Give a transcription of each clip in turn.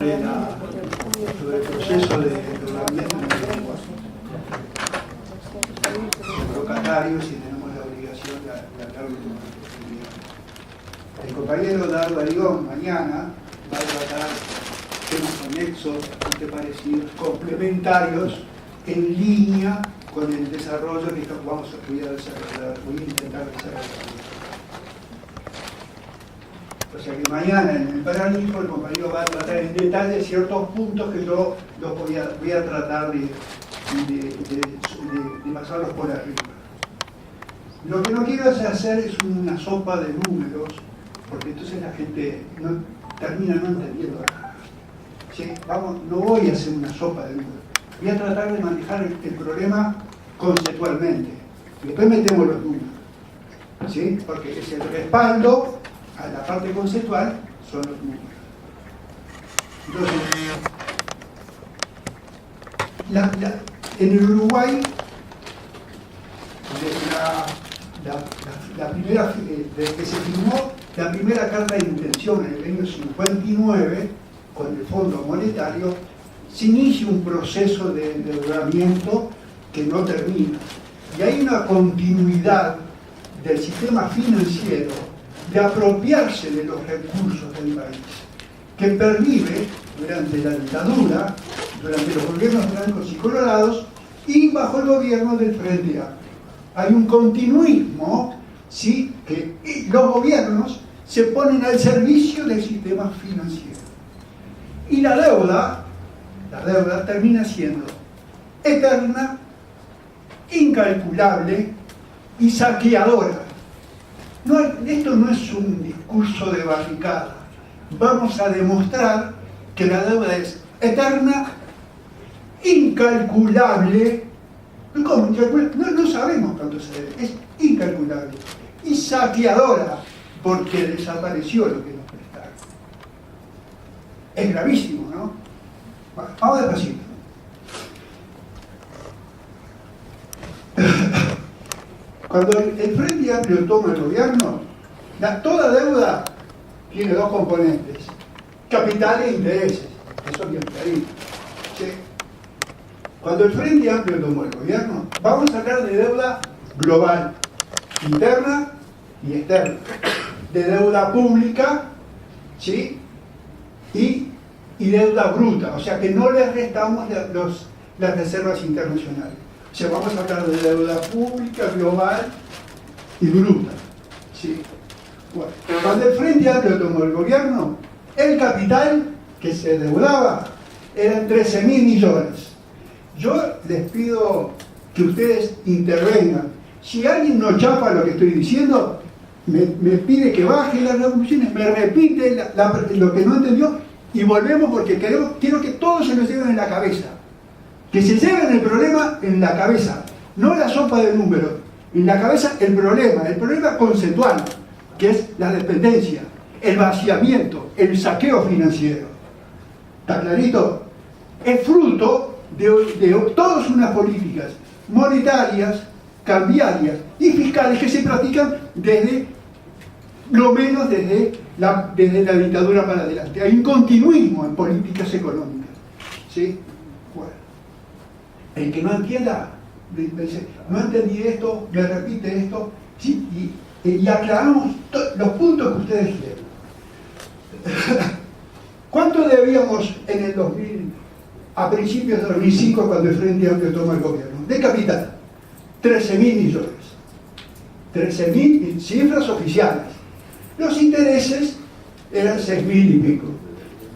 sobre el proceso de endeudamiento los locatarios y tenemos la obligación de hablarlo con la oportunidad. El compañero Dardo Arigón mañana va a tratar temas conexos, bastante parecidos, complementarios, en línea con el desarrollo que voy a intentar desarrollar. O sea que mañana en el parágrafo el compañero va a tratar en detalle ciertos puntos que yo los voy a tratar de pasarlos por arriba. Lo que no quiero hacer es una sopa de números, porque entonces la gente termina no entendiendo nada. ¿Sí? No voy a hacer una sopa de números. Voy a tratar de manejar el problema conceptualmente. Y después metemos los números. ¿Sí? Porque es el respaldo a la parte conceptual, son los números. Entonces, en el Uruguay, desde que se firmó la primera carta de intención en el año 59, con el Fondo Monetario, se inicia un proceso de endeudamiento que no termina. Y hay una continuidad del sistema financiero de apropiarse de los recursos del país, que pervive durante la dictadura, durante los gobiernos blancos y colorados y bajo el gobierno del Frente Amplio. Hay un continuismo, ¿sí?, que los gobiernos se ponen al servicio del sistema financiero. Y la deuda termina siendo eterna, incalculable y saqueadora. Esto no es un discurso de barricada. Vamos a demostrar que la deuda es eterna, incalculable. ¿Cómo? No sabemos cuánto se debe. Es incalculable. Y saqueadora, porque desapareció lo que nos prestaron. Es gravísimo, ¿no? Bueno, vamos despacito. Cuando el Frente Amplio toma el gobierno, toda deuda tiene dos componentes: capital e intereses. Eso es bien clarito. ¿Sí? Cuando el Frente Amplio tomó el gobierno, vamos a hablar de deuda global, interna y externa, de deuda pública, ¿sí?, y deuda bruta, o sea que no le restamos las reservas internacionales. O sea, vamos a hablar de deuda pública, global y bruta. ¿Sí? Bueno, cuando el Frente Amplio tomó el gobierno, el capital que se deudaba eran 13.000 millones. Yo les pido que ustedes intervengan. Si alguien no chapa lo que estoy diciendo, me pide que baje las conclusiones, me repite lo que no entendió y volvemos, porque quiero que todos se lo lleven en la cabeza. Que se lleven el problema en la cabeza, no la sopa de números, en la cabeza el problema conceptual, que es la dependencia, el vaciamiento, el saqueo financiero. ¿Está clarito? Es fruto de todas unas políticas monetarias, cambiarias y fiscales que se practican desde la dictadura para adelante. Hay un continuismo en políticas económicas. ¿Sí? Bueno. El que no entienda, dice, no entendí esto, me repite esto, ¿sí? Y aclaramos los puntos que ustedes quieren. ¿Cuánto debíamos en el 2000, a principios de 2005, cuando el Frente Amplio toma el gobierno? De capital, 13.000 millones. 13.000 cifras oficiales. Los intereses eran 6.000 y pico.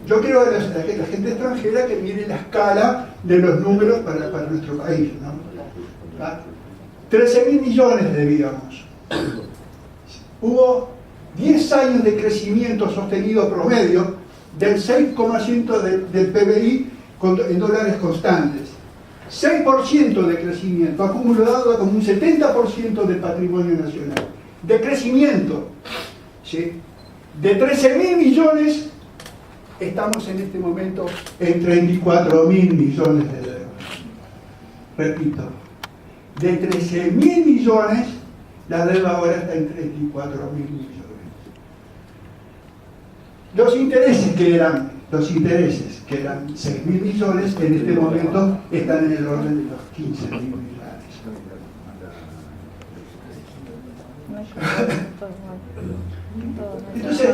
Yo quiero a la gente extranjera que mire la escala de los números para nuestro país, ¿no? 13.000 millones debíamos. Hubo 10 años de crecimiento sostenido promedio del 6,5% del PBI en dólares constantes. 6% de crecimiento, acumulado como un 70% del patrimonio nacional. De crecimiento, ¿sí? De 13.000 millones, estamos en este momento en 34.000 millones de deuda. Repito, de 13.000 millones, la deuda ahora está en 34.000 millones. Los intereses que eran los intereses, que eran 6.000 millones, en este momento están en el orden de los 15.000 millones. Entonces,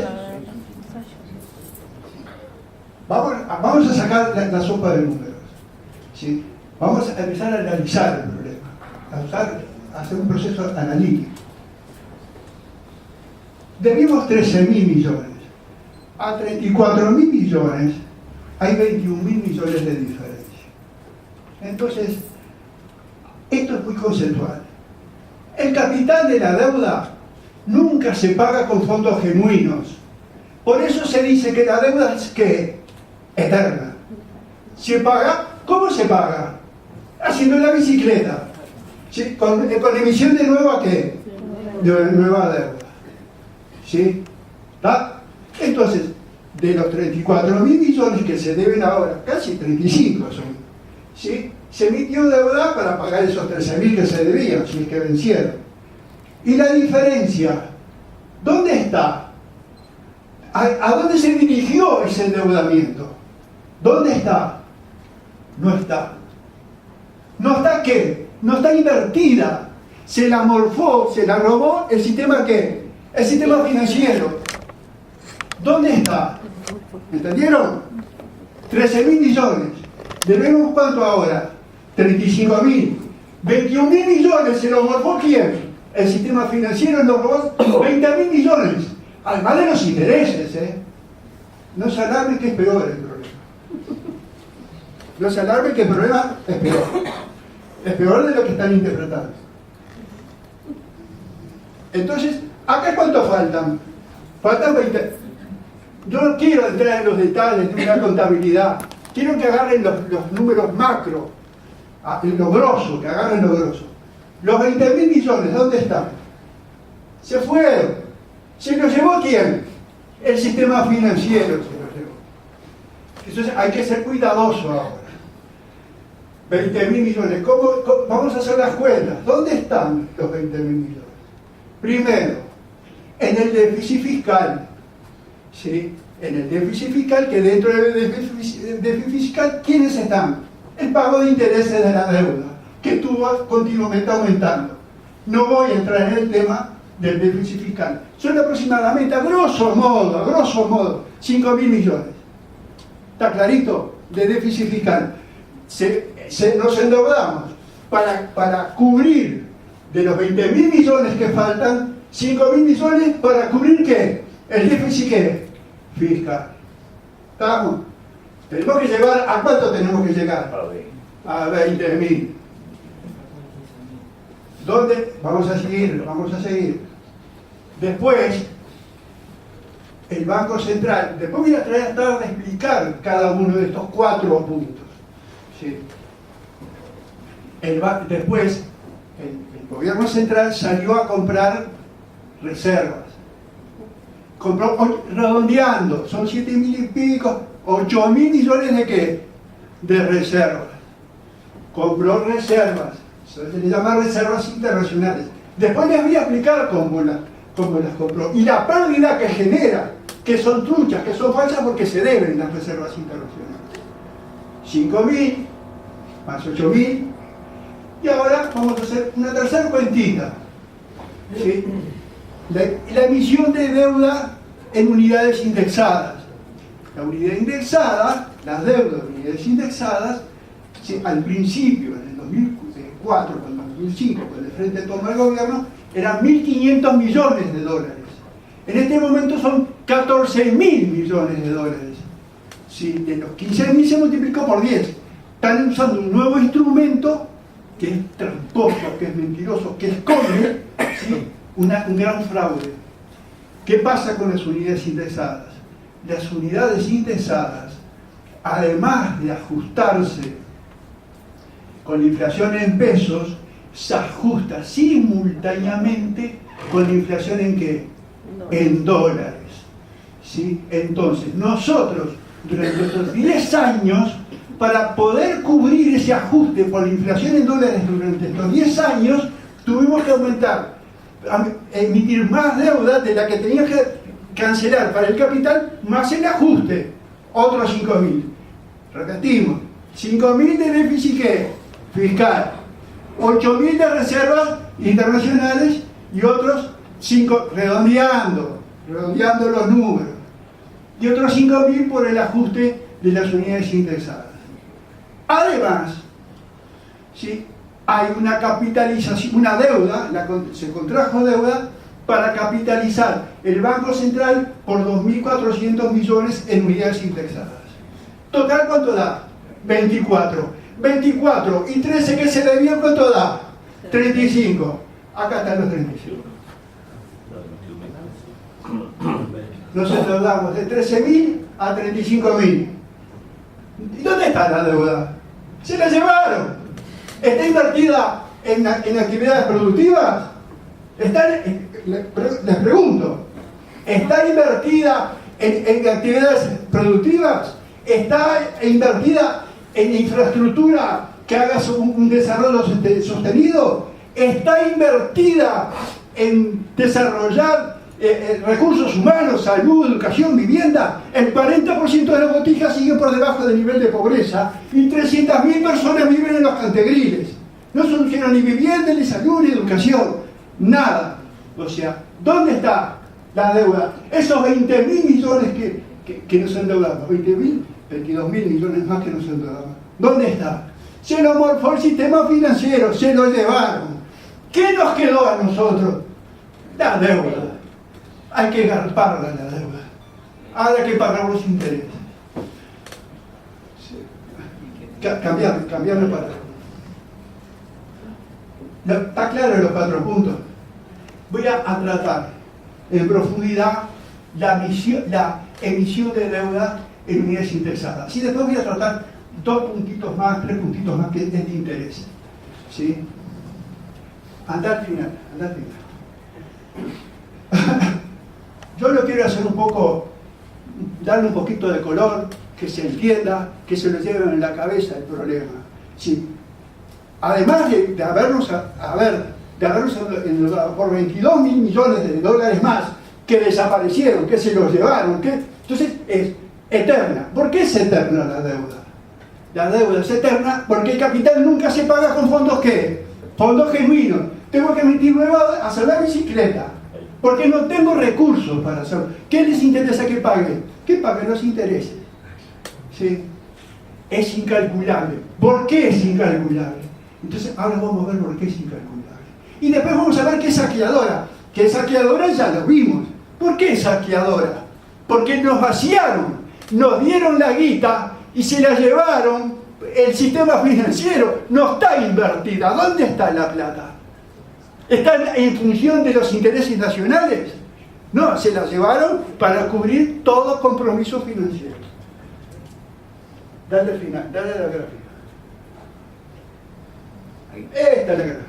vamos a sacar la sopa de números, ¿sí? Vamos a empezar a analizar el problema, a hacer un proceso analítico. Debimos 13.000 millones. A 34.000 millones hay 21.000 millones de diferencia. Entonces, esto es muy conceptual. El capital de la deuda nunca se paga con fondos genuinos. Por eso se dice que la deuda es ¿qué? Eterna. ¿Se paga? ¿Cómo se paga? Haciendo la bicicleta. ¿Sí? Con emisión de nueva ¿qué? De nueva deuda. ¿Sí? ¿Está? Entonces, de los 34.000 millones que se deben ahora, casi 35 son, ¿sí? Se emitió deuda para pagar esos 13.000 que se debían, si es que vencieron. Y la diferencia, ¿dónde está? ¿A dónde se dirigió ese endeudamiento? ¿Dónde está? No está. ¿No está qué? No está invertida. Se la morfó, se la robó el sistema ¿qué? El sistema financiero. ¿Dónde está? ¿Entendieron? 13.000 millones. ¿Debemos cuánto ahora? 35.000. 21.000 millones se los morfó ¿quién? El sistema financiero nos robó 20.000 millones. Además de los intereses, ¿eh? No se alarme que es peor el problema. No se alarme que el problema es peor. Es peor de lo que están interpretando. Entonces, ¿acá cuánto faltan? Faltan 20. Yo no quiero entrar en los detalles de una contabilidad. Quiero que agarren los números macro, lo grosso, que agarren lo grosso. Los 20.000 millones, ¿dónde están? Se fueron. ¿Se los llevó quién? El sistema financiero se los llevó. Entonces hay que ser cuidadoso ahora. 20.000 millones. ¿Cómo? Vamos a hacer las cuentas. ¿Dónde están los 20.000 millones? Primero, en el déficit fiscal. ¿Sí? En el déficit fiscal, que dentro del déficit fiscal, ¿quiénes están? El pago de intereses de la deuda, que estuvo continuamente aumentando. No voy a entrar en el tema del déficit fiscal. Son aproximadamente, a grosso modo, 5.000 millones. ¿Está clarito? De déficit fiscal. Nos endeudamos para cubrir de los 20.000 millones que faltan, 5.000 millones para cubrir ¿qué? El déficit ¿qué? Fiscal. ¿Estamos? Tenemos que llegar, ¿a cuánto tenemos que llegar? A 20.000. ¿Dónde? Vamos a seguir. Después, el Banco Central, después voy a tratar de explicar cada uno de estos 4 puntos. ¿Sí? Después, el gobierno central salió a comprar reservas. Compró, redondeando, son 7.000 y pico, 8.000 millones de ¿qué? De reservas. Compró reservas, se le llama reservas internacionales. Después les voy a explicar cómo las compró. Y la pérdida que genera, que son truchas, que son falsas porque se deben las reservas internacionales. 5.000 más 8.000. Y ahora vamos a hacer una tercera cuentita. ¿Sí? La emisión de deuda en unidades indexadas. La unidad indexada, las deudas de unidades indexadas, ¿sí? Al principio, en el 2004, cuando en el 2005, cuando el Frente tomó el gobierno, eran 1.500 millones de dólares. En este momento son 14.000 millones de dólares. ¿Sí? De los 15.000 se multiplicó por 10. Están usando un nuevo instrumento que es tramposo, que es mentiroso, que esconde, ¿sí? un gran fraude. ¿Qué pasa con las unidades indexadas? Las unidades indexadas, además de ajustarse con la inflación en pesos, se ajusta simultáneamente con la inflación ¿en qué? En dólares. ¿Sí? Entonces, nosotros, durante estos 10 años, para poder cubrir ese ajuste por la inflación en dólares durante estos 10 años, tuvimos que emitir más deuda de la que tenía que cancelar para el capital, más el ajuste. otros 5.000. Repetimos, 5.000 de déficit ¿qué? Fiscal, 8.000 de reservas internacionales y otros 5, redondeando los números, y otros 5.000 por el ajuste de las unidades indexadas. Además, ¿sí?, hay una capitalización, una deuda, se contrajo deuda para capitalizar el Banco Central por 2.400 millones en unidades indexadas. Total, ¿cuánto da? 24. 24 y 13 que se debió, ¿cuánto da? 35. Acá están los 35. Nos endeudamos de 13.000 a 35.000. ¿Y dónde está la deuda? Se la llevaron. ¿Está invertida en actividades productivas? Les pregunto, ¿está invertida en actividades productivas? ¿Está invertida en infraestructura que haga un desarrollo sostenido? ¿Está invertida en desarrollar recursos humanos, salud, educación, vivienda? El 40% de las botijas siguen por debajo del nivel de pobreza y 300.000 personas viven en los cantegriles. No solucionan ni vivienda, ni salud, ni educación. Nada. O sea, ¿dónde está la deuda? Esos 20.000 millones que nos endeudamos, 20.000, 22.000 millones más que nos endeudamos. ¿Dónde está? Se lo morfó el sistema financiero, se lo llevaron. ¿Qué nos quedó a nosotros? La deuda. Hay que garparla la deuda. Ahora hay que pagar los intereses. Cambiarlo para... ¿Está claro los 4 puntos? Voy a tratar en profundidad la emisión de deuda en unidades indexadas. Y después voy a tratar 2 puntitos más, 3 puntitos más que es de interés. ¿Sí? Andar al final. Yo lo quiero hacer un poco, darle un poquito de color, que se entienda, que se lo lleven en la cabeza el problema. ¿Sí? Además de habernos por 22.000 millones de dólares más que desaparecieron, que se los llevaron, entonces es eterna. ¿Por qué es eterna la deuda? La deuda es eterna porque el capital nunca se paga con fondos ¿qué? Fondos genuinos. Tengo que emitir nuevo a hacer la bicicleta porque no tengo recursos para hacerlo. ¿Qué les interesa que paguen? Que paguen los intereses. ¿Sí? Es incalculable. ¿Por qué es incalculable? Entonces ahora vamos a ver por qué es incalculable. Y después vamos a ver qué es saqueadora. Que es saqueadora ya lo vimos. ¿Por qué es saqueadora? Porque nos vaciaron, nos dieron la guita y se la llevaron. El sistema financiero no está invertida. ¿Dónde está la plata? ¿Está en función de los intereses nacionales? No, se la llevaron para cubrir todo compromiso financiero. Dale al final, dale a la gráfica. Esta es la gráfica.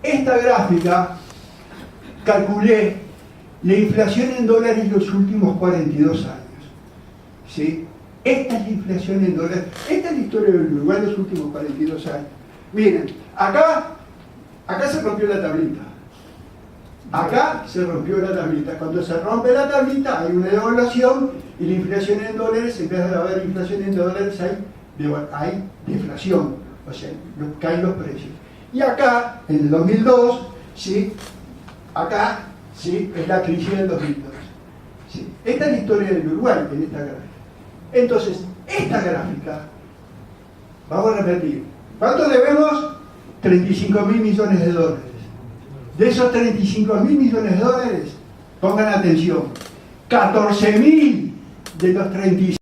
Esta gráfica calculé la inflación en dólares los últimos 42 años. ¿Sí? Esta es la inflación en dólares. Esta es la historia del Uruguay los últimos 42 años. Miren, acá se rompió la tablita. Acá se rompió la tablita. Cuando se rompe la tablita hay una devaluación y la inflación en dólares, en vez de haber inflación en dólares, hay deflación. O sea, caen los precios. Y acá, en el 2002, ¿sí? Acá, ¿sí?, es la crisis del 2002. ¿Sí? Esta es la historia del Uruguay en esta gráfica. Entonces, esta gráfica, vamos a repetir, ¿cuánto debemos? 35.000 millones de dólares. De esos 35.000 millones de dólares, pongan atención, 14.000 de los 35